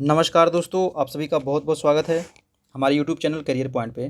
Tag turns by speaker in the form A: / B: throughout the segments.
A: नमस्कार दोस्तों, आप सभी का बहुत बहुत स्वागत है हमारे यूट्यूब चैनल करियर पॉइंट पे।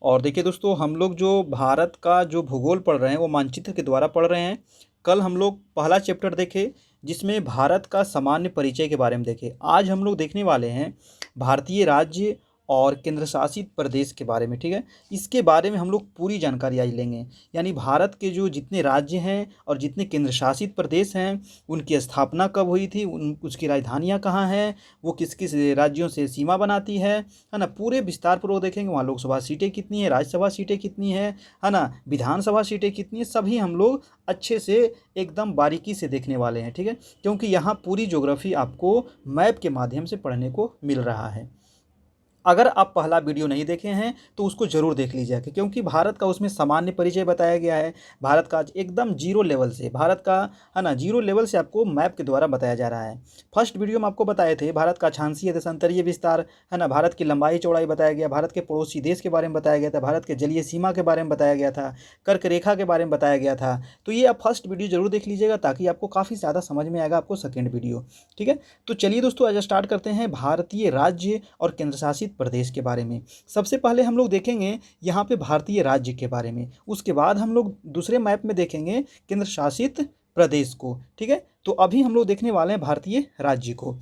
A: और देखिए दोस्तों, हम लोग जो भारत का जो भूगोल पढ़ रहे हैं वो मानचित्र के द्वारा पढ़ रहे हैं। कल हम लोग पहला चैप्टर देखे जिसमें भारत का सामान्य परिचय के बारे में देखे। आज हम लोग देखने वाले हैं भारतीय राज्य और केंद्र शासित प्रदेश के बारे में। ठीक है, इसके बारे में हम लोग पूरी जानकारी आज लेंगे। यानी भारत के जो जितने राज्य हैं और जितने केंद्र शासित प्रदेश हैं, उनकी स्थापना कब हुई थी, उसकी राजधानियाँ कहाँ हैं, वो किस किस राज्यों से सीमा बनाती है ना। पूरे विस्तार पूर्वक देखेंगे। वहाँ लोकसभा सीटें कितनी है, राज्यसभा सीटें कितनी है ना, विधानसभा सीटें कितनी है, सभी हम लोग अच्छे से एकदम बारीकी से देखने वाले हैं। ठीक है, क्योंकि यहाँ पूरी ज्योग्राफी आपको मैप के माध्यम से पढ़ने को मिल रहा है। अगर आप पहला वीडियो नहीं देखे हैं तो उसको ज़रूर देख लीजिएगा, क्योंकि भारत का उसमें सामान्य परिचय बताया गया है। भारत का एकदम जीरो लेवल से, भारत का है ना, जीरो लेवल से आपको मैप के द्वारा बताया जा रहा है। फर्स्ट वीडियो में आपको बताए थे भारत का अक्षांशीय देशांतरीय विस्तार, है ना, भारत की लंबाई चौड़ाई बताया गया, भारत के पड़ोसी देश के बारे में बताया गया था, भारत के जलीय सीमा के बारे में बताया गया था, कर्क रेखा के बारे में बताया गया था। तो ये आप फर्स्ट वीडियो जरूर देख लीजिएगा, ताकि आपको काफ़ी ज़्यादा समझ में आएगा आपको सेकेंड वीडियो। ठीक है, तो चलिए दोस्तों, आज स्टार्ट करते हैं भारतीय राज्य और केंद्र शासित प्रदेश के बारे में। सबसे पहले हम लोग देखेंगे यहाँ पे भारतीय राज्य के बारे में, उसके बाद हम लोग दूसरे मैप में देखेंगे केंद्र शासित प्रदेश को। ठीक है, तो अभी हम लोग देखने वाले हैं भारतीय राज्य को।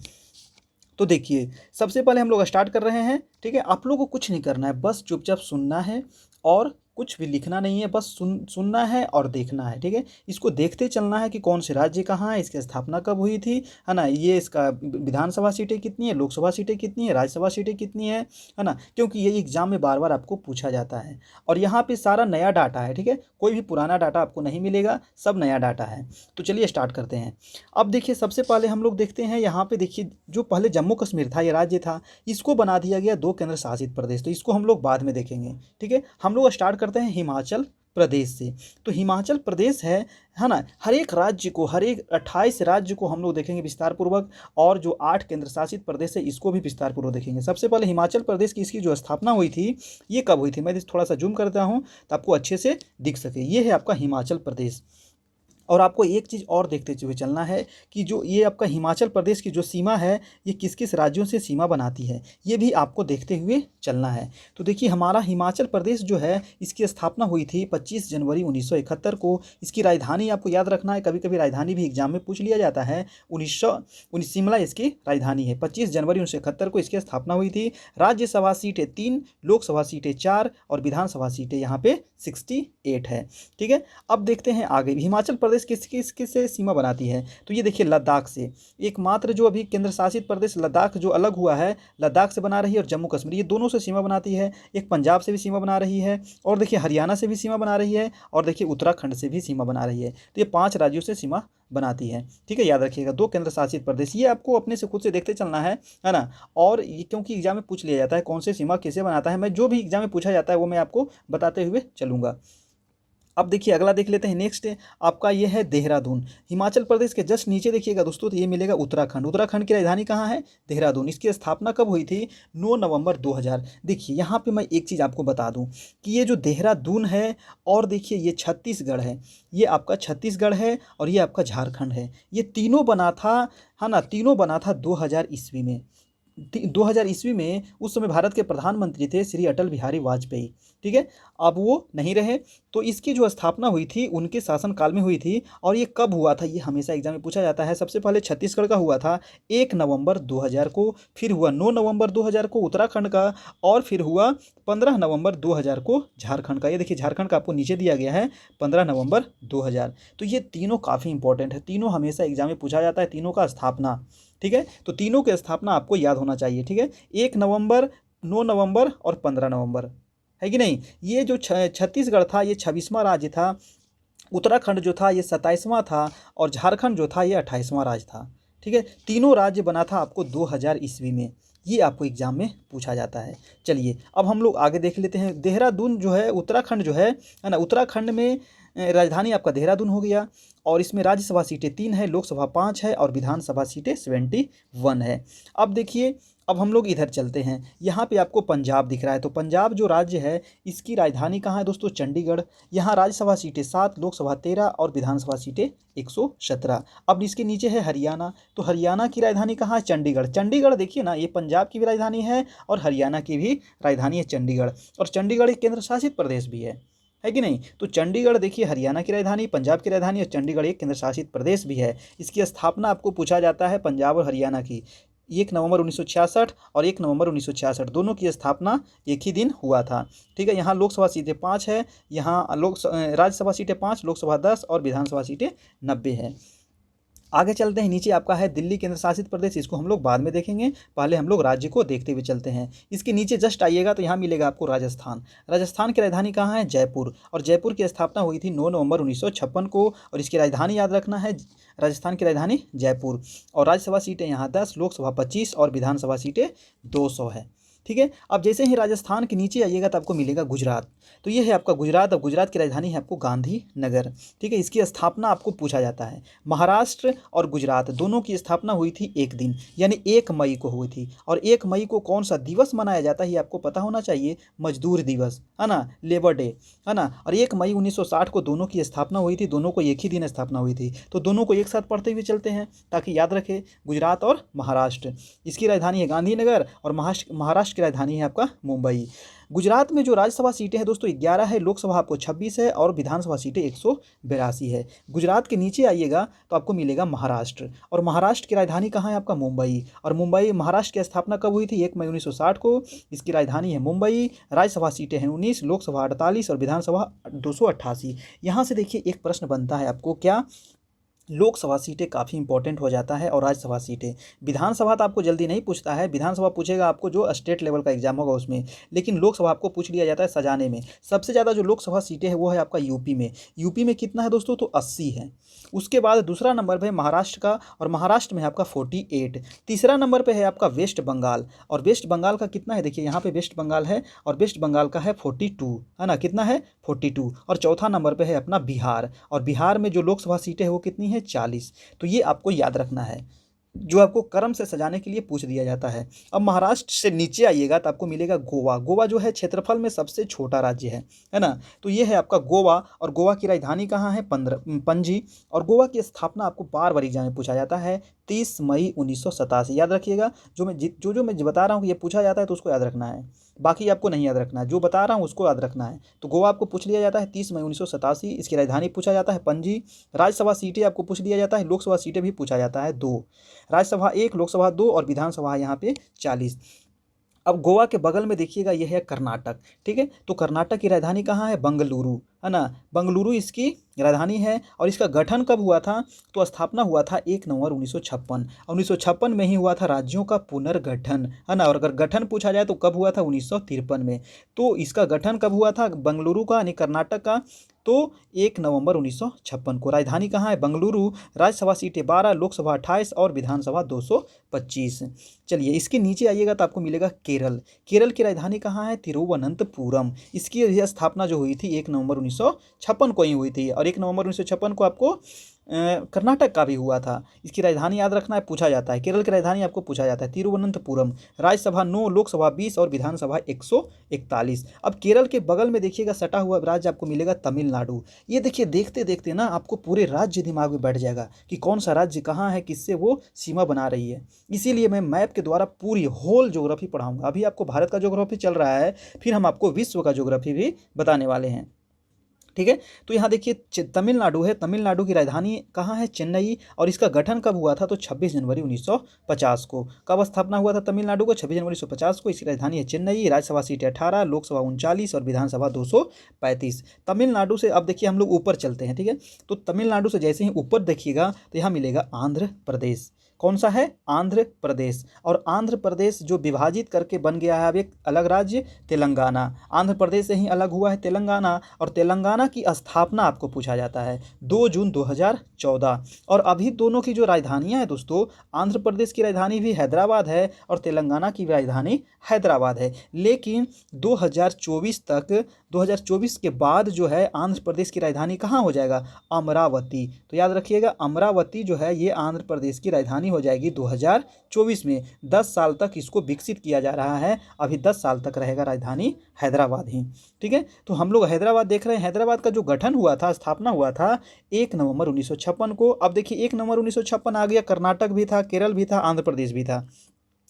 A: तो देखिए, सबसे पहले हम लोग स्टार्ट कर रहे हैं। ठीक है, आप लोगों को कुछ नहीं करना है, बस चुपचाप सुनना है और कुछ भी लिखना नहीं है, बस सुनना है और देखना है। ठीक है, इसको देखते चलना है कि कौन से राज्य कहाँ है, इसकी स्थापना कब हुई थी, है ना, ये इसका विधानसभा सीटें कितनी है, लोकसभा सीटें कितनी है, राज्यसभा सीटें कितनी है ना, क्योंकि ये एग्जाम में बार बार आपको पूछा जाता है। और यहाँ पे सारा नया डाटा है। ठीक है, कोई भी पुराना डाटा आपको नहीं मिलेगा, सब नया डाटा है। तो चलिए स्टार्ट करते हैं। अब देखिए, सबसे पहले हम लोग देखते हैं यहाँ पे। देखिए, जो पहले जम्मू कश्मीर था, ये राज्य था, इसको बना दिया गया दो केंद्र शासित प्रदेश। तो इसको हम लोग बाद में देखेंगे। ठीक है, हम लोग स्टार्ट करते हैं हिमाचल प्रदेश से। तो हिमाचल प्रदेश है ना, हर एक राज्य को, हर एक 28 राज्य को हम लोग देखेंगे विस्तार पूर्वक, और जो 8 केंद्र शासित प्रदेश है इसको भी विस्तार पूर्वक देखेंगे। सबसे पहले हिमाचल प्रदेश की इसकी जो स्थापना हुई थी, ये कब हुई थी, मैं थोड़ा सा जूम करता हूँ तो आपको अच्छे से दिख सके। ये है आपका हिमाचल प्रदेश। और आपको एक चीज़ और देखते हुए चलना है कि जो ये आपका हिमाचल प्रदेश की जो सीमा है, ये किस किस राज्यों से सीमा बनाती है, ये भी आपको देखते हुए चलना है। तो देखिए, हमारा हिमाचल प्रदेश जो है, इसकी स्थापना हुई थी 25 जनवरी 1971 को। इसकी राजधानी आपको याद रखना है, कभी कभी राजधानी भी एग्जाम में पूछ लिया जाता है। 1919 शिमला इसकी राजधानी है। 25 जनवरी 1971 को इसकी स्थापना हुई थी। राज्यसभा सीटें 3, लोकसभा सीटें 4 और विधानसभा सीटें यहाँ पे 68 है। ठीक है, अब देखते हैं आगे। हिमाचल प्रदेश किस किस किस से सीमा बनाती है, तो ये देखिए लद्दाख से। एकमात्र जो अभी केंद्र शासित प्रदेश लद्दाख जो अलग हुआ है, लद्दाख से बना रही है, और जम्मू कश्मीर, ये दोनों से सीमा बनाती है। एक पंजाब से भी सीमा बना रही है, और देखिए हरियाणा से भी सीमा बना रही है, और देखिए उत्तराखंड से भी सीमा बना रही है। तो ये 5 राज्यों से सीमा बनाती है। ठीक है, याद रखिएगा, 2 केंद्र शासित प्रदेश। ये आपको अपने से खुद से देखते चलना है ना। और ये क्योंकि एग्जाम में पूछ लिया जाता है कौन से सीमा कैसे बनाता है, मैं जो भी एग्जाम में पूछा जाता है वो मैं आपको बताते हुए चलूँगा। अब देखिए, अगला देख लेते हैं। नेक्स्ट आपका ये है देहरादून। हिमाचल प्रदेश के जस्ट नीचे देखिएगा दोस्तों, तो ये मिलेगा उत्तराखंड। उत्तराखंड की राजधानी कहाँ है, देहरादून। इसकी स्थापना कब हुई थी, 9 नवंबर 2000। देखिए, यहाँ पे मैं एक चीज़ आपको बता दूँ कि ये जो देहरादून है, और देखिए ये छत्तीसगढ़ है, ये आपका छत्तीसगढ़ है, और ये आपका झारखंड है। ये तीनों बना था, है ना, तीनों बना था 2000 ईस्वी में। 2000 ईस्वी में उस समय भारत के प्रधानमंत्री थे श्री अटल बिहारी वाजपेयी। ठीक है, अब वो नहीं रहे, तो इसकी जो स्थापना हुई थी उनके शासनकाल में हुई थी। और ये कब हुआ था, ये हमेशा एग्जाम में पूछा जाता है। सबसे पहले छत्तीसगढ़ का हुआ था 1 नवंबर 2000 को, फिर हुआ 9 नवंबर 2000 को उत्तराखंड का, और फिर हुआ 15 नवंबर 2000 को झारखंड का। ये देखिए, झारखंड का आपको नीचे दिया गया है 15 नवंबर 2000। तो ये तीनों काफ़ी इंपॉर्टेंट है, तीनों हमेशा एग्जाम में पूछा जाता है, तीनों का स्थापना। ठीक है, तो तीनों की स्थापना आपको याद होना चाहिए। ठीक है, 1 नवंबर, 9 नवंबर और 15 नवंबर, है कि नहीं। ये जो छत्तीसगढ़ था, ये 26वां राज्य था। उत्तराखंड जो था, ये 27वां था, और झारखंड जो था, ये 28वां राज्य था। ठीक है, तीनों राज्य बना था आपको 2000 ईस्वी में। ये आपको एग्जाम में पूछा जाता है। चलिए, अब हम लोग आगे देख लेते हैं। देहरादून जो है, उत्तराखंड जो है ना, उत्तराखंड में राजधानी आपका देहरादून हो गया। और इसमें राज्यसभा सीटें 3 है, लोकसभा 5 है और विधानसभा सीटें 71 है। अब देखिए, अब हम लोग इधर चलते हैं, यहाँ पे आपको पंजाब दिख रहा है। तो पंजाब जो राज्य है इसकी राजधानी कहाँ है दोस्तों? चंडीगढ़। यहाँ राज्यसभा सीटें 7, लोकसभा 13 और विधानसभा सीटें 117। अब इसके नीचे है हरियाणा। तो हरियाणा की राजधानी कहाँ है? चंडीगढ़। चंडीगढ़ देखिए ना, ये पंजाब की भी राजधानी है और हरियाणा की भी राजधानी है चंडीगढ़। और चंडीगढ़ एक केंद्र शासित प्रदेश भी है कि नहीं? तो चंडीगढ़ देखिए हरियाणा की राजधानी, पंजाब की राजधानी और चंडीगढ़ एक केंद्र शासित प्रदेश भी है। इसकी स्थापना आपको पूछा जाता है पंजाब और हरियाणा की 1 नवंबर 1966 और 1 नवंबर 1966 दोनों की स्थापना एक ही दिन हुआ था। ठीक है, यहाँ लोकसभा सीटें 5 है, यहाँ राज्यसभा सीटें 5, लोकसभा 10 और विधानसभा सीटें 90 है। आगे चलते हैं, नीचे आपका है दिल्ली केंद्र शासित प्रदेश, इसको हम लोग बाद में देखेंगे, पहले हम लोग राज्य को देखते हुए चलते हैं। इसके नीचे जस्ट आइएगा तो यहाँ मिलेगा आपको राजस्थान। राजस्थान की राजधानी कहाँ है? जयपुर। और जयपुर की स्थापना हुई थी 9 नवंबर 1956 को और इसकी राजधानी याद रखना है, राजस्थान की राजधानी जयपुर। और राज्यसभा सीटें यहाँ 10, लोकसभा 25 और विधानसभा सीटें 200 है। ठीक है, अब जैसे ही राजस्थान के नीचे आइएगा तो आपको मिलेगा गुजरात। तो ये है आपका गुजरात। अब गुजरात की राजधानी है आपको गांधीनगर। ठीक है, इसकी स्थापना आपको पूछा जाता है। महाराष्ट्र और गुजरात दोनों की स्थापना हुई थी एक दिन, यानी 1 मई को हुई थी। और 1 मई को कौन सा दिवस मनाया जाता है ये आपको पता होना चाहिए, मजदूर दिवस, है ना, लेबर डे, है ना। और 1 मई 1960 को दोनों की स्थापना हुई थी, दोनों को एक ही दिन स्थापना हुई थी। तो दोनों को एक साथ पढ़ते हुए चलते हैं ताकि याद रखें, गुजरात और महाराष्ट्र। इसकी राजधानी है गांधीनगर और महाराष्ट्र की राजधानी है आपका मुंबई। गुजरात में जो राज्यसभा सीटें हैं दोस्तों 11 है, लोकसभा आपको 26 है और विधानसभा सीटें 182 है। गुजरात के नीचे आइएगा तो आपको मिलेगा महाराष्ट्र। और महाराष्ट्र की राजधानी कहाँ है? आपका मुंबई। और मुंबई, महाराष्ट्र की स्थापना कब हुई थी? 1 मई 1960 को। इसकी राजधानी है मुंबई। राज्यसभा सीटें हैं 19, लोकसभा 48 और विधानसभा 288। यहाँ से देखिए एक प्रश्न बनता है आपको, क्या? लोकसभा सीटें काफ़ी इंपॉर्टेंट हो जाता है और राज्यसभा सीटें। विधानसभा तो आपको जल्दी नहीं पूछता है, विधानसभा पूछेगा आपको जो स्टेट लेवल का एग्जाम होगा उसमें, लेकिन लोकसभा आपको पूछ लिया जाता है सजाने में। सबसे ज़्यादा जो लोकसभा सीटें हैं वो है आपका यूपी में। यूपी में कितना है दोस्तों? तो 80 है। उसके बाद दूसरा नंबर पे है महाराष्ट्र का और महाराष्ट्र में है आपका 48। तीसरा नंबर पे है आपका वेस्ट बंगाल और वेस्ट बंगाल का कितना है? देखिए यहाँ पे वेस्ट बंगाल है और वेस्ट बंगाल का है 42, है ना। कितना है? 42। और चौथा नंबर पे है अपना बिहार और बिहार में जो लोकसभा सीटें हैं वो कितनी है? 40। तो ये आपको याद रखना है, जो आपको क्रम से सजाने के लिए पूछ दिया जाता है। अब महाराष्ट्र से नीचे आइएगा तो आपको मिलेगा गोवा। गोवा जो है क्षेत्रफल में सबसे छोटा राज्य है ना। तो ये है आपका गोवा और गोवा की राजधानी कहाँ है? पणजी। और गोवा की स्थापना आपको बार बार एग्जाम में पूछा जाता है 30 मई 1987। याद रखिएगा, जो मैं बता रहा हूँ ये पूछा जाता है तो उसको याद रखना है, बाकी आपको नहीं याद रखना है, जो बता रहा हूँ उसको याद रखना है। तो गोवा आपको पूछ लिया जाता है 30 मई 1987। इसकी राजधानी पूछा जाता है पणजी। राज्यसभा सीटें आपको पूछ लिया जाता है, लोकसभा सीटें भी पूछा जाता है 2, राज्यसभा 1, लोकसभा 2 और विधानसभा यहाँ पे 40। अब गोवा के बगल में देखिएगा ये है कर्नाटक। ठीक है, तो कर्नाटक की राजधानी कहाँ है? बंगलुरु, है ना। बंगलुरु इसकी राजधानी है। और इसका गठन कब हुआ था? तो स्थापना हुआ था 1 नवंबर 1956। 1956 में ही हुआ था राज्यों का पुनर्गठन, है ना। और अगर गठन पूछा जाए तो कब हुआ था? 1953 में। तो इसका गठन कब हुआ था बंगलुरु का, यानी कर्नाटक का? तो 1 नवंबर 1956 को। राजधानी कहाँ है? बंगलुरु। राज्यसभा सीटें 12, लोकसभा 28 और विधानसभा 225। चलिए इसके नीचे आइएगा तो आपको मिलेगा केरल। केरल की राजधानी कहाँ है? तिरुवनंतपुरम। इसकी स्थापना जो हुई थी 1 नवंबर 1956 को ही हुई थी। और 1 नवंबर 1956 को आपको कर्नाटक का भी हुआ था। इसकी राजधानी याद रखना है, पूछा जाता है। केरल की राजधानी आपको पूछा जाता है तिरुवनंतपुरम। राज्यसभा 9, लोकसभा 20 और विधानसभा 141। अब केरल के बगल में देखिएगा सटा हुआ राज्य आपको मिलेगा तमिलनाडु। ये देखिए देखते देखते ना आपको पूरे राज्य दिमाग में बैठ जाएगा कि कौन सा राज्य कहाँ है, किससे वो सीमा बना रही है। इसीलिए मैं मैप के द्वारा पूरी होल ज्योग्राफी पढ़ाऊंगा। अभी आपको भारत का ज्योग्राफी चल रहा है, फिर हम आपको विश्व का ज्योग्राफी भी बताने वाले हैं। ठीक है, तो यहाँ देखिए तमिलनाडु है। तमिलनाडु की राजधानी कहाँ है? चेन्नई। और इसका गठन कब हुआ था? तो 26 जनवरी 1950 को। कब स्थापना हुआ था तमिलनाडु को? 26 जनवरी 1950 को। इसकी राजधानी है चेन्नई। राज्यसभा सीटें 18, लोकसभा 39 और विधानसभा 235। तमिलनाडु से अब देखिए हम लोग ऊपर चलते हैं। ठीक है, तो तमिलनाडु से जैसे ही ऊपर देखिएगा तो यहाँ मिलेगा आंध्र प्रदेश। कौन सा है? आंध्र प्रदेश। और आंध्र प्रदेश जो विभाजित करके बन गया है अब एक अलग राज्य, तेलंगाना। आंध्र प्रदेश से ही अलग हुआ है तेलंगाना, और तेलंगाना की स्थापना आपको पूछा जाता है 2 जून 2014। और अभी दोनों की जो राजधानियां हैं दोस्तों, आंध्र प्रदेश की राजधानी भी हैदराबाद है और तेलंगाना की राजधानी हैदराबाद है। लेकिन 2024 के बाद जो है आंध्र प्रदेश की राजधानी कहाँ हो जाएगा? अमरावती। तो याद रखिएगा, अमरावती जो है ये आंध्र प्रदेश की राजधानी हो जाएगी 2024 में। 10 साल तक इसको विकसित किया जा रहा है, अभी 10 साल तक रहेगा राजधानी हैदराबाद ही। ठीक है, तो हम लोग हैदराबाद देख रहे हैं। हैदराबाद का जो गठन हुआ था, स्थापना हुआ था 1 नवंबर 1956 को। अब देखिए 1 नवंबर 1956 आ गया, कर्नाटक भी था, केरल भी था, आंध्र प्रदेश भी था।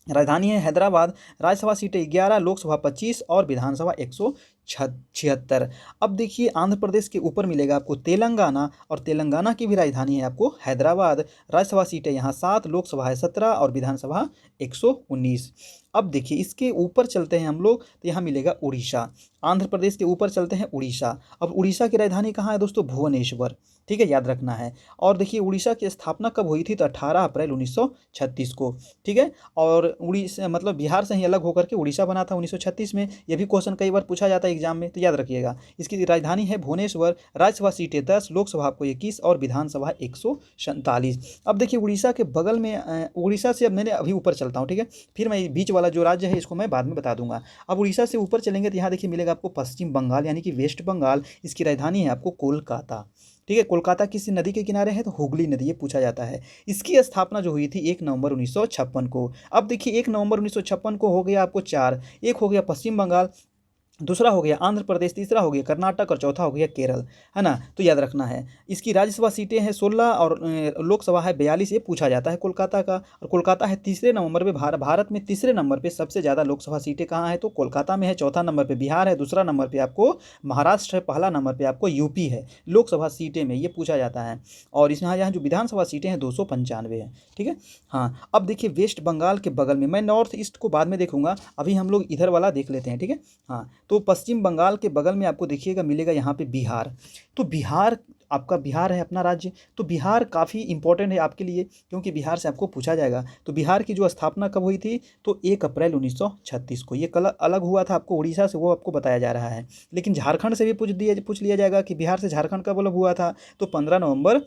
A: राजधानी है हैदराबाद। राज्यसभा सीटें 11, लोकसभा 25 और विधानसभा 176। अब देखिए आंध्र प्रदेश के ऊपर मिलेगा आपको तेलंगाना, और तेलंगाना की भी राजधानी है आपको हैदराबाद। राज्यसभा सीटें यहाँ 7, लोकसभा है 17 और विधानसभा 119। अब देखिए इसके ऊपर चलते हैं हम लोग, तो यहाँ मिलेगा उड़ीसा। आंध्र प्रदेश के ऊपर चलते हैं उड़ीसा। अब उड़ीसा की राजधानी कहाँ है दोस्तों? भुवनेश्वर। ठीक है, याद रखना है। और देखिए उड़ीसा की स्थापना कब हुई थी? तो 18 अप्रैल 1936 को। ठीक है, और उड़ीसा मतलब बिहार से ही अलग होकर के उड़ीसा बना था 1936 में। ये भी क्वेश्चन कई बार पूछा जाता है एग्जाम में, तो याद रखिएगा। इसकी राजधानी है भुवनेश्वर। राज्यसभा सीटें 10, लोकसभा आपको 21 और विधानसभा 147। अब देखिए उड़ीसा के बगल में उड़ीसा से अब मैंने अभी ऊपर चलता हूँ। ठीक है, फिर मैं बीच वाला जो राज्य है इसको मैं बाद में बता दूंगा। अब उड़ीसा से ऊपर चलेंगे तो यहाँ देखिए मिलेगा आपको पश्चिम बंगाल, यानी कि वेस्ट बंगाल। इसकी राजधानी है आपको कोलकाता। ठीक है, कोलकाता किस नदी के किनारे है? तो हुगली नदी, ये पूछा जाता है। इसकी स्थापना जो हुई थी 1 नवंबर 1956 को। अब देखिए 1 नवंबर 1956 को हो गया आपको 4, एक हो गया पश्चिम बंगाल, दूसरा हो गया आंध्र प्रदेश, तीसरा हो गया कर्नाटक और चौथा हो गया केरल, है ना? तो याद रखना है। इसकी राज्यसभा सीटें हैं 16 और लोकसभा है 42। ये पूछा जाता है कोलकाता का। और कोलकाता है तीसरे नंबर पे, भारत में तीसरे नंबर पे सबसे ज़्यादा लोकसभा सीटें कहाँ है? तो कोलकाता में है। चौथा नंबर पे बिहार है, दूसरा नंबर पे आपको महाराष्ट्र है, पहला नंबर पे आपको यूपी है लोकसभा सीटें में, ये पूछा जाता है। और इसमें यहाँ जो विधानसभा सीटें हैं 295 है। ठीक है, हाँ। अब देखिए वेस्ट बंगाल के बगल में, मैं नॉर्थ ईस्ट को बाद में देखूंगा, अभी हम लोग इधर वाला देख लेते हैं। ठीक है, हाँ। तो पश्चिम बंगाल के बगल में आपको देखिएगा मिलेगा यहाँ पे बिहार। तो बिहार आपका, बिहार है अपना राज्य, तो बिहार काफ़ी इंपॉर्टेंट है आपके लिए, क्योंकि बिहार से आपको पूछा जाएगा। तो बिहार की जो स्थापना कब हुई थी? तो 1 अप्रैल 1936 को। ये कल अलग हुआ था आपको उड़ीसा से, वो आपको बताया जा रहा है। लेकिन झारखंड से भी पूछ लिया जाएगा कि बिहार से झारखंड कब अलग हुआ था? तो 15 नवंबर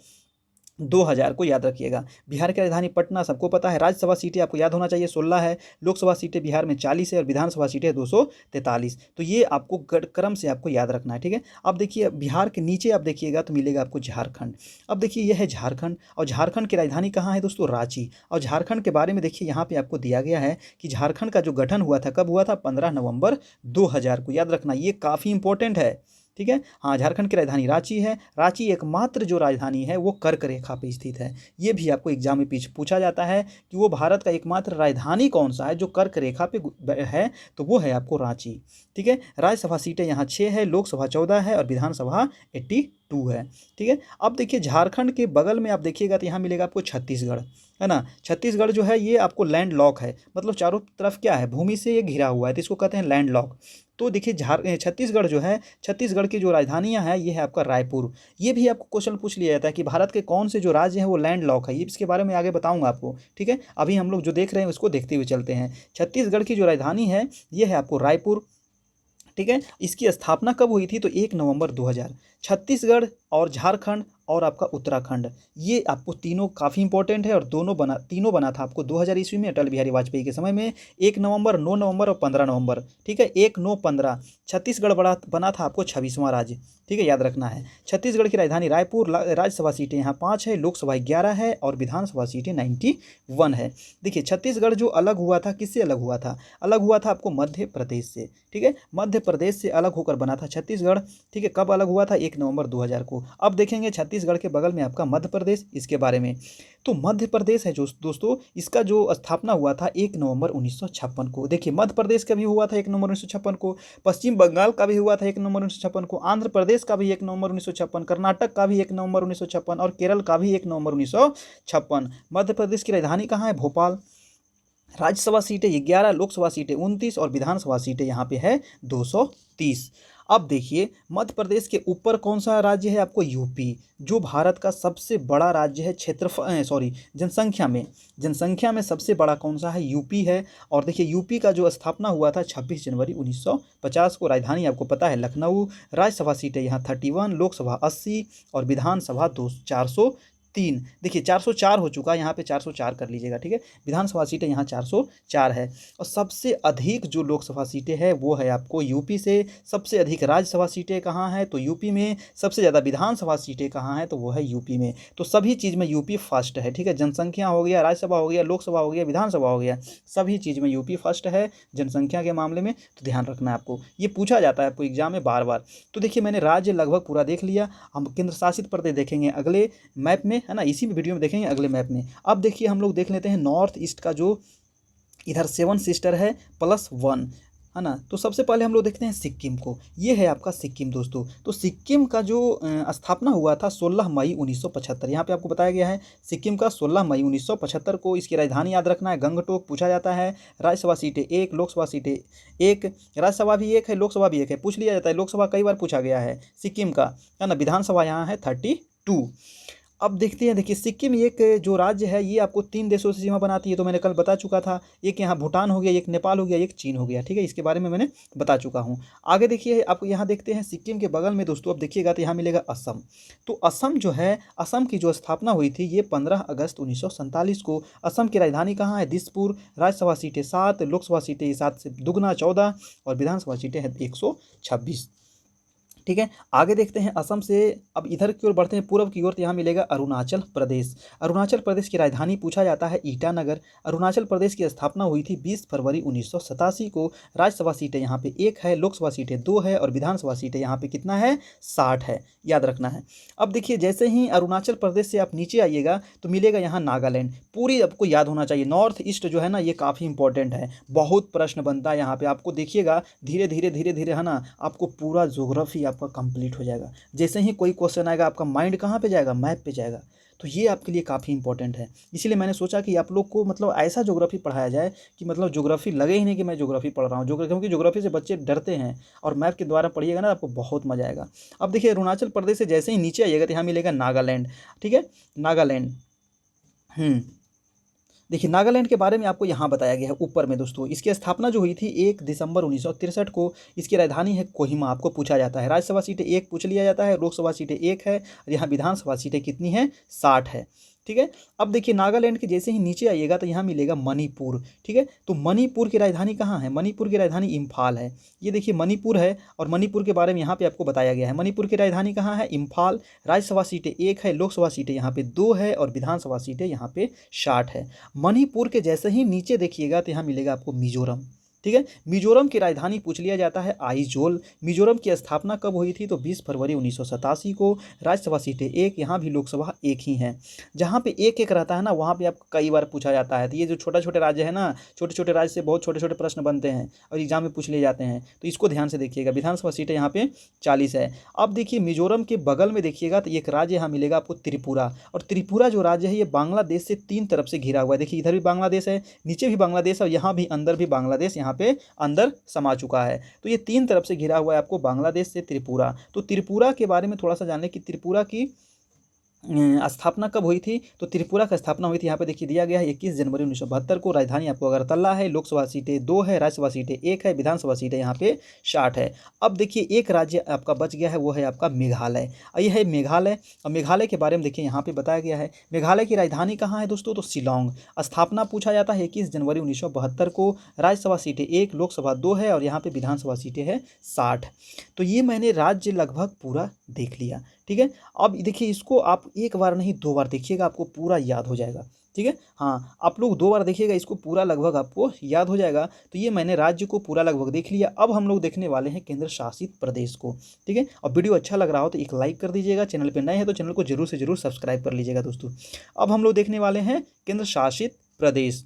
A: 2000 को याद रखिएगा। बिहार की राजधानी पटना सबको पता है। राज्यसभा सीटें आपको याद होना चाहिए 16 है, लोकसभा सीटें बिहार में 40 है और विधानसभा सीटें 243। तो ये आपको क्रम से आपको याद रखना है। ठीक है, अब देखिए बिहार के नीचे आप देखिएगा तो मिलेगा आपको झारखंड। अब देखिए यह है झारखंड, और झारखंड की राजधानी कहाँ है दोस्तों? रांची। और झारखंड के बारे में देखिए यहाँ पे आपको दिया गया है कि झारखंड का जो गठन हुआ था कब हुआ था? 15 नवंबर 2000 को। याद रखना, ये काफ़ी इंपॉर्टेंट है। ठीक है, हाँ। झारखंड की राजधानी रांची है। रांची एकमात्र जो राजधानी है वो कर्क रेखा पे स्थित है। ये भी आपको एग्जाम में पूछा जाता है कि वो भारत का एकमात्र राजधानी कौन सा है जो कर्क रेखा पे है? तो वो है आपको रांची। ठीक है, राज्यसभा सीटें यहाँ 6 है, लोकसभा 14 है और विधानसभा 82 है। ठीक है, अब देखिए झारखंड के बगल में आप देखिएगा तो यहाँ मिलेगा आपको छत्तीसगढ़, है ना? छत्तीसगढ़ जो है ये आपको लैंड लॉक है, मतलब चारों तरफ क्या है? भूमि से ये घिरा हुआ है, तो इसको कहते हैं लैंड लॉक। तो देखिए छत्तीसगढ़ जो है, छत्तीसगढ़ की जो राजधानियां हैं ये है आपका रायपुर। ये भी आपको क्वेश्चन पूछ लिया जाता है कि भारत के कौन से जो राज्य हैं वो लैंड लॉक है। ये इसके बारे में आगे बताऊंगा आपको। ठीक है, अभी हम लोग जो देख रहे हैं उसको देखते हुए चलते हैं। छत्तीसगढ़ की जो राजधानी है ये है आपको रायपुर। ठीक है, इसकी स्थापना कब हुई थी? तो 1 नवंबर 2000। छत्तीसगढ़ और झारखंड और आपका उत्तराखंड, ये आपको तीनों काफ़ी इंपॉर्टेंट है, और तीनों बना था आपको 2000 ईस्वी में अटल बिहारी वाजपेयी के समय में। 1 नवंबर, 9 नवंबर और 15 नवंबर। ठीक है, 1, 9, 15। छत्तीसगढ़ बना था आपको 26वां राज्य। ठीक है, याद रखना है। छत्तीसगढ़ की राजधानी रायपुर। राज्यसभा सीटें यहाँ 5 है, लोकसभा 11 है और विधानसभा सीटें 91 है। देखिए छत्तीसगढ़ जो अलग हुआ था, किससे अलग हुआ था? अलग हुआ था आपको मध्य प्रदेश से। ठीक है, मध्य प्रदेश से अलग होकर बना था छत्तीसगढ़। ठीक है, कब अलग हुआ था? 1 नवंबर 2000 को। अब देखेंगे छत्तीसगढ़ के बगल में आपका मध्य प्रदेश, इसके बारे में। तो मध्य प्रदेश है जो दोस्तों, इसका जो स्थापना हुआ था 1 नवंबर 1956 को। देखिए मध्य प्रदेश का भी हुआ था 1 नवंबर 1956 को, पश्चिम बंगाल का भी हुआ था 1 नवंबर 1956 को, आंध्र प्रदेश का भी 1 नवंबर 1956, कर्नाटक का भी 1 नवंबर 1956 और केरल का भी 1 नवंबर 1956। मध्य प्रदेश की राजधानी कहाँ है? भोपाल। राज्यसभा सीटें 11, लोकसभा सीटें 29 और विधानसभा सीटें यहाँ पे है 230। अब देखिए मध्य प्रदेश के ऊपर कौन सा राज्य है आपको, यूपी, जो भारत का सबसे बड़ा राज्य है क्षेत्रफल सॉरी जनसंख्या में सबसे बड़ा कौन सा है, यूपी है। और देखिए यूपी का जो स्थापना हुआ था 26 जनवरी 1950 को। राजधानी आपको पता है लखनऊ। राज्यसभा सीटें यहाँ 31, लोकसभा 80 और विधानसभा 403। देखिए 404 हो चुका है, यहाँ पे 404 कर लीजिएगा, ठीक है। विधानसभा सीटें यहाँ 404 है। और सबसे अधिक जो लोकसभा सीटें हैं वो है आपको यूपी से। सबसे अधिक राज्यसभा सीटें कहाँ हैं, तो यूपी में। सबसे ज़्यादा विधानसभा सीटें कहाँ हैं, तो वो है यूपी में। तो सभी चीज़ में यूपी फर्स्ट है, ठीक है। जनसंख्या हो गया, राज्यसभा हो गया, लोकसभा हो गया, विधानसभा हो गया, सभी चीज़ में यूपी फर्स्ट है जनसंख्या के मामले में। तो ध्यान रखना है आपको, ये पूछा जाता है आपको एग्जाम में बार बार। तो देखिए मैंने राज्य लगभग पूरा देख लिया। हम केंद्र शासित प्रदेश देखेंगे अगले मैप में, है ना, इसी वीडियो में देखेंगे अगले मैप में। अब देखिए हम लोग देख लेते हैं नॉर्थ ईस्ट का जो इधर 7 सिस्टर है +1, है ना। तो सबसे पहले हम लोग देखते हैं सिक्किम को। ये है आपका सिक्किम दोस्तों। तो सिक्किम का जो स्थापना हुआ था 16 मई 1975। यहाँ पे आपको बताया गया है सिक्किम का 16 मई 1975 को। इसकी राजधानी याद रखना है गंगटोक पूछा जाता है। राज्यसभा सीटें 1, लोकसभा सीटें 1, राज्यसभा भी 1 है, लोकसभा भी 1 है, पूछ लिया जाता है। लोकसभा कई बार पूछा गया है सिक्किम का, है ना। विधानसभा यहाँ है 32। अब देखते हैं, देखिए सिक्किम एक जो राज्य है ये आपको 3 देशों से सीमा बनाती है, तो मैंने कल बता चुका था। एक यहाँ भूटान हो गया, एक नेपाल हो गया, एक चीन हो गया, ठीक है। इसके बारे में मैंने बता चुका हूँ। आगे देखिए आप यहाँ देखते हैं सिक्किम के बगल में दोस्तों, अब देखिएगा तो यहाँ मिलेगा असम। तो असम जो है, असम की जो स्थापना हुई थी ये 15 अगस्त 1947 को। असम की राजधानी कहाँ है, दिसपुर। राज्यसभा सीटें 7, लोकसभा सीटें 7 से दुगना 14 और विधानसभा सीटें हैं 126, ठीक है। आगे देखते हैं असम से अब इधर की ओर बढ़ते हैं पूर्व की ओर, तो यहाँ मिलेगा अरुणाचल प्रदेश। अरुणाचल प्रदेश की राजधानी पूछा जाता है ईटानगर। अरुणाचल प्रदेश की स्थापना हुई थी 20 फरवरी 1987 को। राज्यसभा सीटें यहाँ पे 1 है, लोकसभा सीटें 2 है और विधानसभा सीटें यहाँ पे कितना है, 60 है, याद रखना है। अब देखिए जैसे ही अरुणाचल प्रदेश से आप नीचे आइएगा तो मिलेगा यहाँ नागालैंड। पूरी आपको याद होना चाहिए। नॉर्थ ईस्ट जो है ना ये काफ़ी इंपॉर्टेंट है, बहुत प्रश्न बनता है यहाँ पे। आपको देखिएगा धीरे धीरे धीरे धीरे, है ना, आपको पूरा ज्योग्राफी आपका कंप्लीट हो जाएगा। जैसे ही कोई क्वेश्चन आएगा आपका माइंड कहाँ पे जाएगा, मैप पे जाएगा। तो ये आपके लिए काफ़ी इंपॉर्टेंट है। इसीलिए मैंने सोचा कि आप लोग को मतलब ऐसा ज्योग्राफी पढ़ाया जाए कि मतलब ज्योग्राफी लगे ही नहीं कि मैं ज्योग्राफी पढ़ रहा हूँ। क्योंकि ज्योग्राफी से बच्चे डरते हैं, और मैप के द्वारा पढ़िएगा ना आपको बहुत मजा आएगा। अब देखिए अरुणाचल प्रदेश से जैसे ही नीचे आइएगा तो यहाँ मिलेगा नागालैंड, ठीक है, नागालैंड। देखिए नागालैंड के बारे में आपको यहाँ बताया गया है ऊपर में दोस्तों। इसकी स्थापना जो हुई थी 1 दिसंबर 1963 को। इसकी राजधानी है कोहिमा, आपको पूछा जाता है। राज्यसभा सीटें 1 पूछ लिया जाता है, लोकसभा सीटें 1 है और यहाँ विधानसभा सीटें कितनी हैं, 60 है, ठीक है। अब देखिए नागालैंड के जैसे ही नीचे आइएगा तो यहाँ मिलेगा मणिपुर, ठीक है। तो मणिपुर की राजधानी कहाँ है, मणिपुर की राजधानी इम्फाल है। ये देखिए मणिपुर है और मणिपुर के बारे में यहाँ पे आपको बताया गया है। मणिपुर की राजधानी कहाँ है, इम्फाल। राज्यसभा सीटें 1 है, लोकसभा सीटें यहाँ पे 2 है और विधानसभा सीटें यहाँ पे 60 है। मणिपुर के जैसे ही नीचे देखिएगा तो यहाँ मिलेगा आपको मिजोरम, ठीक है। मिजोरम की राजधानी पूछ लिया जाता है आइजोल। मिजोरम की स्थापना कब हुई थी, तो 20 फरवरी 1987 को। राज्यसभा सीटें 1, यहाँ भी लोकसभा 1 ही है। जहाँ पे 1-1 रहता है ना वहाँ पे आपको कई बार पूछा जाता है। तो ये जो छोटे छोटे राज्य है ना, छोटे छोटे राज्य से बहुत छोटे छोटे प्रश्न बनते हैं और एग्जाम में पूछ लिए जाते हैं, तो इसको ध्यान से देखिएगा। विधानसभा सीटें यहाँ पे 40 है। अब देखिए मिजोरम के बगल में देखिएगा तो एक राज्य यहाँ मिलेगा आपको त्रिपुरा। और त्रिपुरा जो राज्य है ये बांग्लादेश से 3 तरफ से घिरा हुआ है। देखिए इधर भी बांग्लादेश है, नीचे भी बांग्लादेश है और यहाँ भी अंदर भी बांग्लादेश यहाँ पे अंदर समा चुका है। तो ये 3 तरफ से घिरा हुआ है आपको बांग्लादेश से त्रिपुरा। तो त्रिपुरा के बारे में थोड़ा सा जान लें कि त्रिपुरा की स्थापना कब हुई थी। तो त्रिपुरा का स्थापना हुई थी, यहाँ पे देखिए दिया गया है 21 जनवरी 1972 को। राजधानी आपको अगरतला है। लोकसभा सीटें 2 है, राज्यसभा सीटें 1 है, विधानसभा सीटें यहाँ पे 60 है। अब देखिए एक राज्य आपका बच गया है, वो है आपका मेघालय। ये है मेघालय। और मेघालय के बारे में देखिए यहाँ पे बताया गया है। मेघालय की राजधानी कहाँ है दोस्तों, तो शिलोंग। स्थापना पूछा जाता है 21 जनवरी 1972 को। राज्यसभा सीटें 1, लोकसभा 2 है और यहाँ पे विधानसभा सीटें हैं 60। तो ये मैंने राज्य लगभग पूरा देख लिया, ठीक है। अब देखिए इसको आप एक बार नहीं 2 बार देखिएगा, आपको पूरा याद हो जाएगा, ठीक है। हाँ आप लोग 2 बार देखिएगा, इसको पूरा लगभग आपको याद हो जाएगा। तो ये मैंने राज्य को पूरा लगभग देख लिया। अब हम लोग देखने वाले हैं केंद्र शासित प्रदेश को, ठीक है। और वीडियो अच्छा लग रहा हो तो एक लाइक कर दीजिएगा। चैनल पर नए हैं तो चैनल को जरूर से जरूर सब्सक्राइब कर लीजिएगा दोस्तों। अब हम लोग देखने वाले हैं केंद्र शासित प्रदेश।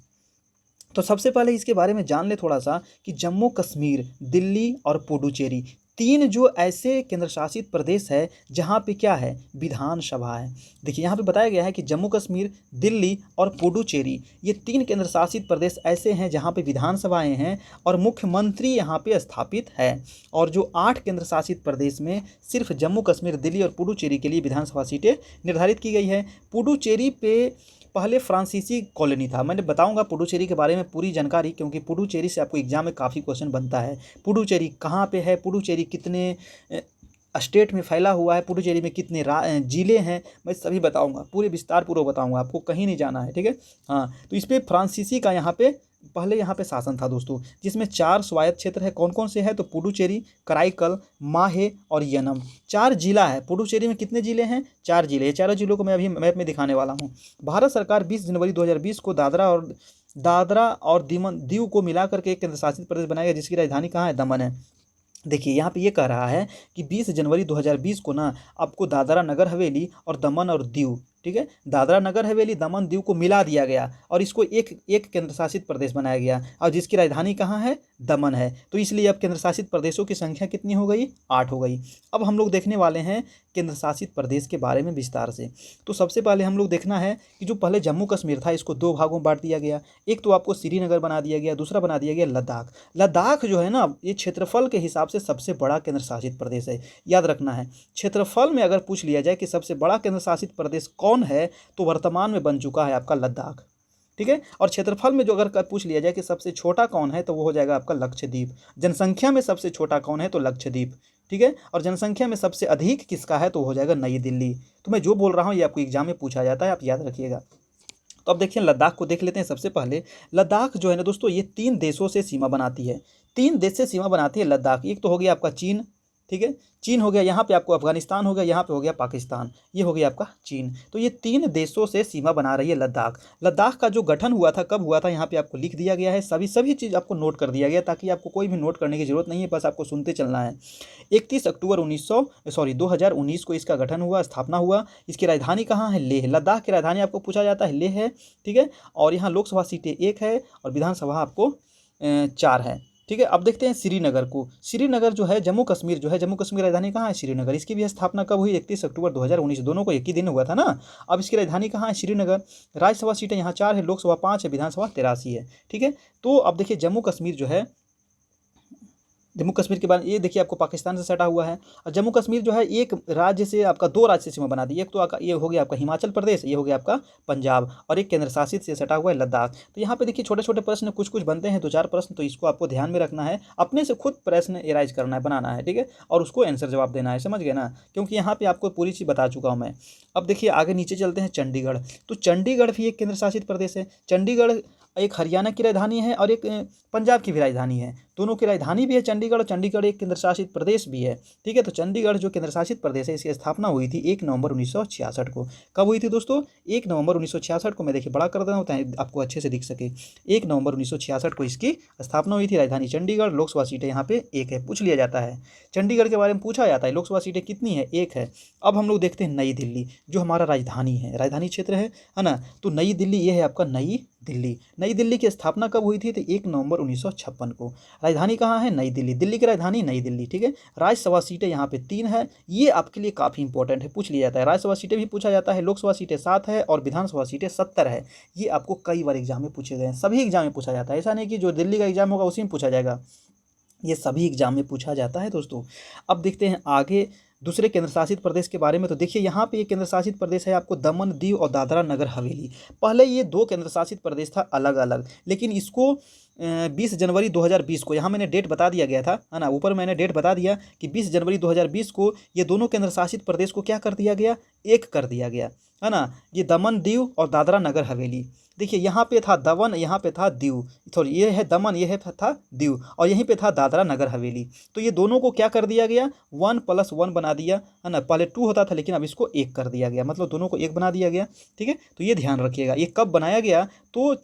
A: तो सबसे पहले इसके बारे में जान ले थोड़ा सा कि जम्मू कश्मीर, दिल्ली और पुडुचेरी 3 जो ऐसे केंद्र शासित प्रदेश है जहाँ पे क्या है, विधानसभा है। देखिए यहाँ पे बताया गया है कि जम्मू कश्मीर, दिल्ली और पुडुचेरी, ये 3 केंद्र शासित प्रदेश ऐसे हैं जहाँ पे विधानसभाएं हैं और मुख्यमंत्री यहाँ पे स्थापित है। और जो 8 केंद्र शासित प्रदेश में सिर्फ जम्मू कश्मीर, दिल्ली और पुडुचेरी के लिए विधानसभा सीटें निर्धारित की गई है। पुडुचेरी पे पहले फ्रांसीसी कॉलोनी था। मैंने बताऊंगा पुडुचेरी के बारे में पूरी जानकारी, क्योंकि पुडुचेरी से आपको एग्जाम में काफ़ी क्वेश्चन बनता है। पुडुचेरी कहाँ पे है, पुडुचेरी कितने स्टेट में फैला हुआ है, पुडुचेरी में कितने जिले हैं, मैं सभी बताऊंगा, पूरे विस्तार पूर्वक बताऊंगा, आपको कहीं नहीं जाना है, ठीक है। हाँ, तो इस पर फ्रांसीसी का यहाँ पे पहले यहाँ पे शासन था दोस्तों, जिसमें 4 स्वायत्त क्षेत्र है। कौन कौन से है, तो पुडुचेरी, कराईकल, माहे और यनम, 4 जिला है। पुडुचेरी में कितने जिले हैं, 4 जिले। ये चारों जिलों को मैं अभी मैप में दिखाने वाला हूँ। भारत सरकार 20 जनवरी 2020 को दादरा और दीव को मिलाकर के एक केंद्र शासित प्रदेश बनाएगा, जिसकी राजधानी कहाँ है, दमन है। देखिए यहाँ पे ये कह रहा है कि 20 जनवरी 2020 को ना आपको दादरा नगर हवेली और दमन और दीव, ठीक है, दादरा नगर हवेली, दमन, दीव को मिला दिया गया और इसको एक केंद्र शासित प्रदेश बनाया गया, और जिसकी राजधानी कहाँ है, दमन है। तो इसलिए अब केंद्र शासित प्रदेशों की संख्या कितनी हो गई, 8 हो गई। अब हम लोग देखने वाले हैं केंद्र शासित प्रदेश के बारे में विस्तार से। तो सबसे पहले हम लोग देखना है कि जो पहले जम्मू कश्मीर था, इसको 2 भागों में बांट दिया गया। एक तो आपको श्रीनगर बना दिया गया, दूसरा बना दिया गया लद्दाख। लद्दाख जो है ना, ये क्षेत्रफल के हिसाब से सबसे बड़ा केंद्र शासित प्रदेश है, याद रखना है। क्षेत्रफल में अगर पूछ लिया जाए कि सबसे बड़ा केंद्र शासित प्रदेश कौन है, तो वर्तमान में बन चुका है आपका लद्दाख, ठीक है। और क्षेत्रफल में जो अगर पूछ लिया जाए कि सबसे छोटा कौन है, तो वो हो जाएगा आपका लक्षद्वीप। जनसंख्या में सबसे छोटा कौन है, तो लक्षद्वीप, ठीक है। और जनसंख्या में सबसे अधिक किसका है, तो हो जाएगा नई दिल्ली। तो मैं जो बोल रहा हूँ ये आपको एग्जाम में पूछा जाता है, आप याद रखिएगा। तो अब देखिए लद्दाख को देख लेते हैं। सबसे पहले लद्दाख जो है ना दोस्तों, ये 3 देशों से सीमा बनाती है। 3 देश से सीमा बनाती है लद्दाख। एक तो हो गया आपका चीन, ठीक है, चीन हो गया, यहाँ पे आपको अफगानिस्तान हो गया, यहाँ पे हो गया पाकिस्तान, ये हो गया आपका चीन। तो ये 3 देशों से सीमा बना रही है लद्दाख। लद्दाख का जो गठन हुआ था, कब हुआ था, यहाँ पे आपको लिख दिया गया है। सभी चीज़ आपको नोट कर दिया गया, ताकि आपको कोई भी नोट करने की जरूरत नहीं है, बस आपको सुनते चलना है। 31 अक्टूबर 2019 को इसका गठन हुआ, स्थापना हुआ। इसकी राजधानी कहाँ है, लेह। लद्दाख की राजधानी आपको पूछा जाता है, लेह है, ठीक है। और यहाँ लोकसभा सीटें 1 है और विधानसभा आपको 4 है, ठीक है। अब देखते हैं श्रीनगर को। श्रीनगर जो है जम्मू कश्मीर, जो है जम्मू कश्मीर राजधानी कहाँ है, श्रीनगर। इसकी भी स्थापना कब हुई, 31 अक्टूबर 2019, दोनों को एक ही दिन हुआ था ना। अब इसकी राजधानी कहाँ है, श्रीनगर। राज्यसभा सीटें यहाँ 4 है, लोकसभा 5 है, विधानसभा 83 है, ठीक है। तो अब देखिए जम्मू कश्मीर जो है, जम्मू कश्मीर के बाद ये देखिए आपको पाकिस्तान से सटा हुआ है। और जम्मू कश्मीर जो है एक राज्य से आपका 2 राज्य से सीमा बना दी। एक तो ये हो गया आपका हिमाचल प्रदेश, ये हो गया आपका पंजाब, और एक केंद्र शासित से सटा हुआ है लद्दाख। तो यहाँ पे देखिए छोटे छोटे प्रश्न कुछ बनते हैं, 2-4 प्रश्न, तो इसको आपको ध्यान में रखना है, अपने से खुद प्रश्न एराइज करना है, बनाना है, ठीक है, और उसको आंसर जवाब देना है, समझ गए ना, क्योंकि यहाँ पे आपको पूरी चीज़ बता चुका हूँ मैं। अब देखिए आगे नीचे चलते हैं, चंडीगढ़। तो चंडीगढ़ भी एक केंद्र शासित प्रदेश है। चंडीगढ़ एक हरियाणा की राजधानी है और एक पंजाब की भी राजधानी है। दोनों की राजधानी भी है चंडीगढ़, और चंडीगढ़ एक केंद्र शासित प्रदेश भी है, ठीक है। तो चंडीगढ़ जो केंद्र शासित प्रदेश है, इसकी स्थापना हुई थी 1 नवंबर 1966 को। कब हुई थी दोस्तों, 1 नवंबर 1966 को। मैं देखिए बड़ा कर देना होता है आपको अच्छे से दिख सके। 1 नवंबर 1966 को इसकी स्थापना हुई थी। राजधानी चंडीगढ़, लोकसभा सीटें यहाँ पे 1 है, पूछ लिया जाता है। चंडीगढ़ के बारे में पूछा जाता है, लोकसभा सीटें कितनी है, 1 है। अब हम लोग देखते हैं नई दिल्ली, जो हमारा राजधानी है, राजधानी क्षेत्र है ना। तो नई दिल्ली ये है आपका नई दिल्ली। नई दिल्ली की स्थापना कब हुई थी, तो 1 नवंबर 1956 को। राजधानी कहाँ है, नई दिल्ली। दिल्ली की राजधानी नई दिल्ली, ठीक है। राज्यसभा सीटें यहाँ पे 3 है, ये आपके लिए काफ़ी इंपॉर्टेंट है, पूछ लिया जाता है। राज्यसभा सीटें भी पूछा जाता है, लोकसभा सीटें 7 है और विधानसभा सीटें 70 है। ये आपको कई बार एग्जाम में पूछे गए हैं, सभी एग्जाम में पूछा जाता है, ऐसा नहीं कि जो दिल्ली का एग्जाम होगा उसी में पूछा जाएगा, ये सभी एग्जाम में पूछा जाता है दोस्तों। अब देखते हैं आगे दूसरे केंद्र शासित प्रदेश के बारे में। तो देखिए यहाँ पे ये केंद्र शासित प्रदेश है आपको दमन, दीव और दादरा नगर हवेली। पहले ये 2 केंद्र शासित प्रदेश था अलग अलग, लेकिन इसको 20 जनवरी 2020 को, यहाँ मैंने डेट बता दिया गया था, है ना, ऊपर मैंने डेट बता दिया कि 20 जनवरी 2020 को ये दोनों केंद्र शासित प्रदेश को क्या कर दिया गया, एक कर दिया गया, है ना। ये दमन, दीव और दादरा नगर हवेली। देखिए यहाँ पे था दमन, यहाँ पे था दीव, सॉरी ये है दमन, ये है था दीव, और यहीं पे था दादरा नगर हवेली। तो ये दोनों को क्या कर दिया गया, 1+1 बना दिया, है ना। पहले 2 होता था, लेकिन अब इसको 1 कर दिया गया, मतलब दोनों को 1 बना दिया गया, ठीक है। तो ये ध्यान रखिएगा। ये कब बनाया गया, तो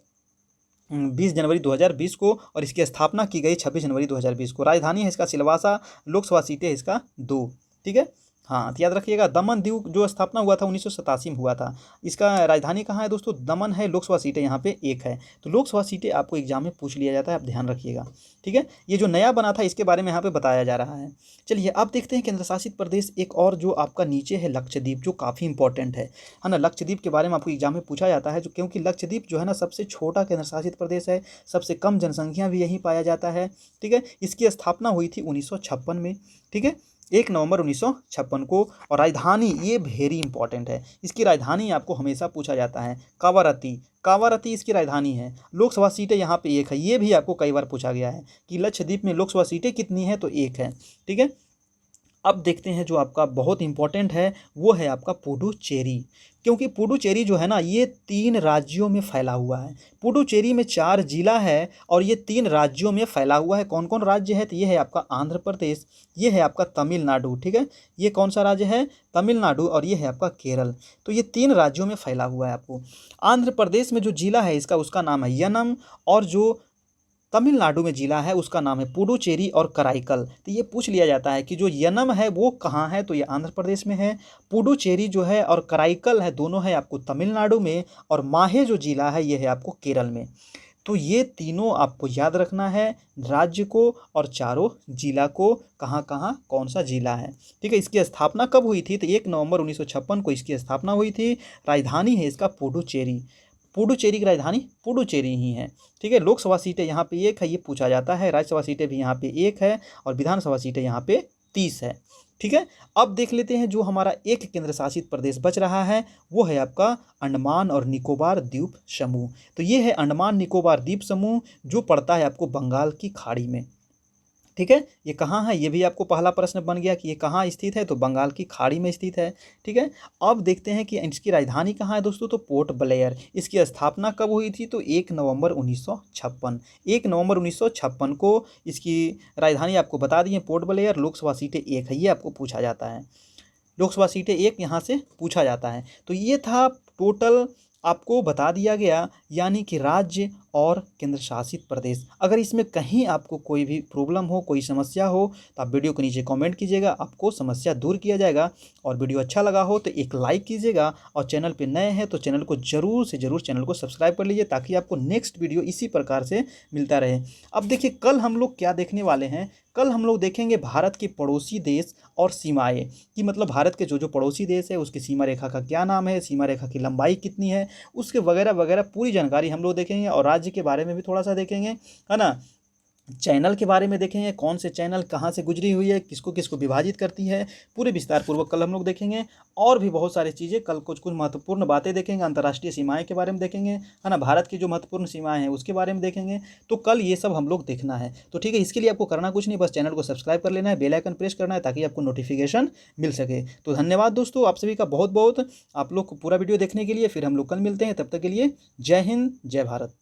A: 20 जनवरी 2020 को, और इसकी स्थापना की गई 26 जनवरी 2020 को। राजधानी है इसका सिलवासा, लोकसभा सीटें है इसका 2, ठीक है। हाँ, तो याद रखिएगा, दमन दीव जो स्थापना हुआ था 1987 में हुआ था। इसका राजधानी कहाँ है दोस्तों? दमन है। लोकसभा सीटें यहाँ पे 1 है। तो लोकसभा सीटें आपको एग्जाम में पूछ लिया जाता है, आप ध्यान रखिएगा। ठीक है, ये जो नया बना था इसके बारे में यहाँ पे बताया जा रहा है। चलिए अब देखते हैं केंद्र शासित प्रदेश एक और जो आपका नीचे है, लक्षद्वीप, जो काफ़ी इंपॉर्टेंट है ना। लक्षद्वीप के बारे में आपको एग्जाम में पूछा जाता है, जो क्योंकि लक्षद्वीप जो है ना सबसे छोटा केंद्र शासित प्रदेश है, सबसे कम जनसंख्या भी यहीं पाया जाता है। ठीक है, इसकी स्थापना हुई थी 1956 में। ठीक है, 1 नवंबर 1956 को। और राजधानी, ये वेरी इंपॉर्टेंट है, इसकी राजधानी आपको हमेशा पूछा जाता है, कावारती। कावारती इसकी राजधानी है। लोकसभा सीटें यहाँ पे 1 है, ये भी आपको कई बार पूछा गया है कि लक्षद्वीप में लोकसभा सीटें कितनी हैं, तो 1 है। ठीक है, अब देखते हैं जो आपका बहुत इंपॉर्टेंट है, वो है आपका पुडुचेरी। क्योंकि पुडुचेरी जो है ना, ये 3 राज्यों में फैला हुआ है। पुडुचेरी में 4 जिला है और ये 3 राज्यों में फैला हुआ है। कौन कौन राज्य है? तो ये है आपका आंध्र प्रदेश, ये है आपका तमिलनाडु। ठीक है, ये कौन सा राज्य है? तमिलनाडु। और ये है आपका केरल। तो ये 3 राज्यों में फैला हुआ है आपको। आंध्र प्रदेश में जो जिला है इसका, उसका नाम है यनम। और जो तमिलनाडु में जिला है उसका नाम है पुडुचेरी और कराईकल। तो ये पूछ लिया जाता है कि जो यनम है वो कहाँ है, तो ये आंध्र प्रदेश में है। पुडुचेरी जो है और कराईकल है, दोनों है आपको तमिलनाडु में। और माहे जो जिला है ये है आपको केरल में। तो ये तीनों आपको याद रखना है, राज्य को और चारों जिला को, कहाँ कहाँ कौन सा जिला है। ठीक है, इसकी स्थापना कब हुई थी? तो 1 नवंबर 1956 को इसकी स्थापना हुई थी। राजधानी है इसका पुडुचेरी। पुडुचेरी की राजधानी पुडुचेरी ही है। ठीक है, लोकसभा सीटें यहाँ पे 1 है, ये पूछा जाता है। राज्यसभा सीटें भी यहाँ पे 1 है और विधानसभा सीटें यहाँ पे 30 है। ठीक है, अब देख लेते हैं जो हमारा एक केंद्र शासित प्रदेश बच रहा है, वो है आपका अंडमान और निकोबार द्वीप समूह। तो ये है अंडमान निकोबार द्वीप समूह, जो पड़ता है आपको बंगाल की खाड़ी में। ठीक है, ये कहाँ है? ये भी आपको पहला प्रश्न बन गया कि ये कहाँ स्थित है, तो बंगाल की खाड़ी में स्थित है। ठीक है, अब देखते हैं कि इसकी राजधानी कहाँ है दोस्तों, तो पोर्ट ब्लेयर। इसकी स्थापना कब हुई थी, तो 1 नवंबर 1956। 1 नवंबर 1956 को इसकी राजधानी आपको बता दी है, पोर्ट ब्लेयर। लोकसभा सीटें 1 है, ये आपको पूछा जाता है। लोकसभा सीटें 1 यहाँ से पूछा जाता है। तो ये था टोटल, आपको बता दिया गया, यानी कि राज्य और केंद्र शासित प्रदेश। अगर इसमें कहीं आपको कोई भी प्रॉब्लम हो, कोई समस्या हो, तो आप वीडियो के नीचे कमेंट कीजिएगा, आपको समस्या दूर किया जाएगा। और वीडियो अच्छा लगा हो तो एक लाइक कीजिएगा, और चैनल पे नए हैं तो चैनल को ज़रूर से ज़रूर चैनल को सब्सक्राइब कर लीजिए, ताकि आपको नेक्स्ट वीडियो इसी प्रकार से मिलता रहे। अब देखिए कल हम लोग क्या देखने वाले हैं। कल हम लोग देखेंगे भारत के पड़ोसी देश और सीमाएँ, कि मतलब भारत के जो जो पड़ोसी देश है उसकी सीमा रेखा का क्या नाम है, सीमा रेखा की लंबाई कितनी है, उसके वगैरह वगैरह पूरी जानकारी हम लोग देखेंगे। और राज्य के बारे में भी थोड़ा सा देखेंगे, है ना। चैनल के बारे में देखेंगे, कौन से चैनल कहाँ से गुजरी हुई है, किसको किसको विभाजित करती है, पूरे विस्तार पूर्वक कल हम लोग देखेंगे। और भी बहुत सारी चीज़ें कल, कुछ कुछ महत्वपूर्ण बातें देखेंगे, अंतर्राष्ट्रीय सीमाएं के बारे में देखेंगे, है ना। भारत की जो महत्वपूर्ण सीमाएं हैं उसके बारे में देखेंगे। तो कल ये सब हम लोग देखना है। तो ठीक है, इसके लिए आपको करना कुछ नहीं, बस चैनल को सब्सक्राइब कर लेना है, बेल आइकन प्रेस करना है, ताकि आपको नोटिफिकेशन मिल सके। तो धन्यवाद दोस्तों, आप सभी का बहुत बहुत, आप लोग को पूरा वीडियो देखने के लिए। फिर हम लोग कल मिलते हैं, तब तक के लिए जय हिंद, जय भारत।